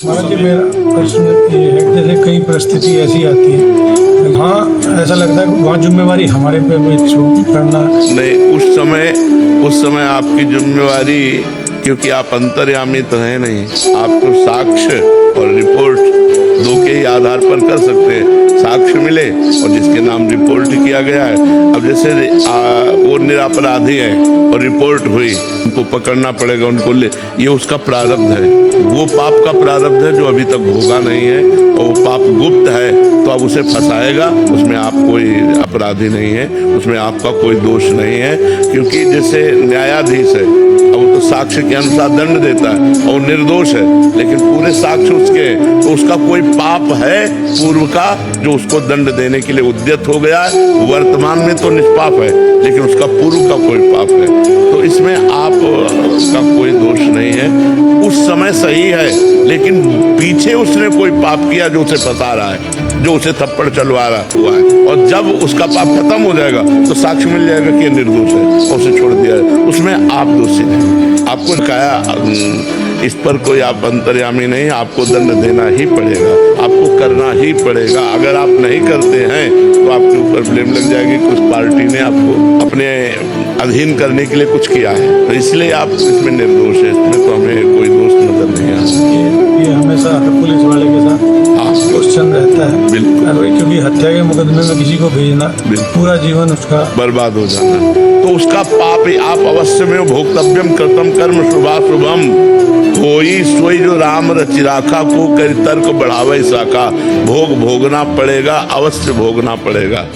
महाराज जी, मेरा प्रश्न ये है, जैसे कई परिस्थिति ऐसी आती है, हाँ ऐसा लगता है कि वहाँ जिम्मेवारी हमारे पे भी करना। नहीं, उस समय आपकी जिम्मेवारी, क्योंकि आप अंतर्यामी तो है नहीं, आप तो साक्ष्य और रिपोर्ट दो के ही आधार पर कर सकते हैं। साक्ष्य मिले और जिसके नाम रिपोर्ट किया गया है, अब जैसे वो निरपराधी है और रिपोर्ट हुई, उनको पकड़ना पड़ेगा, उनको ये उसका प्रारब्ध है, वो पाप का प्रारब्ध है जो अभी तक भोगा नहीं है, और वो पाप गुप्त है, तो अब उसे फंसाएगा, उसमें आप कोई अपराधी नहीं है, उसमें आपका कोई दोष नहीं है, क्योंकि जैसे न्यायाधीश है, अब वो तो साक्ष्य के अनुसार दंड देता है और निर्दोष है, लेकिन पूरे साक्ष्य उसके हैं, तो उसका कोई पाप है पूर्व का जो उसको दंड देने के लिए उद्यत हो गया है। वर्तमान में तो निष्पाप है, लेकिन उसका पूर्व का कोई पाप है, तो इसमें आप का कोई दोष नहीं है। उस समय सही है, लेकिन पीछे उसने कोई पाप किया जो उसे फंसा रहा है, जो उसे थप्पड़ चलवा रहा हुआ है, और जब उसका पाप खत्म हो जाएगा तो साक्ष्य मिल जाएगा कि ये निर्दोष है और उसे छोड़ दिया है, उसमें आप दोषी नहीं। आपको कहा इस पर कोई आप अंतर्यामी नहीं, आपको दंड देना ही पड़ेगा, आपको करना ही पड़ेगा। अगर आप नहीं करते हैं तो आपके ऊपर ब्लेम लग जाएगी, कुछ पार्टी ने आपको अपने अधीन करने के लिए कुछ किया है, तो इसलिए आप इसमें निर्दोष है, इसमें तो हमें कोई दोष नजर नहीं आता। ये हमेशा हर पुलिस वाले के साथ क्वेश्चन रहता है, बिल्कुल, क्योंकि हत्या के मुकदमे में किसी को भेजना, पूरा जीवन उसका बर्बाद हो जाना, तो उसका पाप ही आप अवश्य में भोक्तव्यम कृतम कर्म शुभाशुभम होई सोई जो राम रचि राखा को कर तर्क बढ़ावे शाखा, भोग भोगना पड़ेगा, अवश्य भोगना पड़ेगा।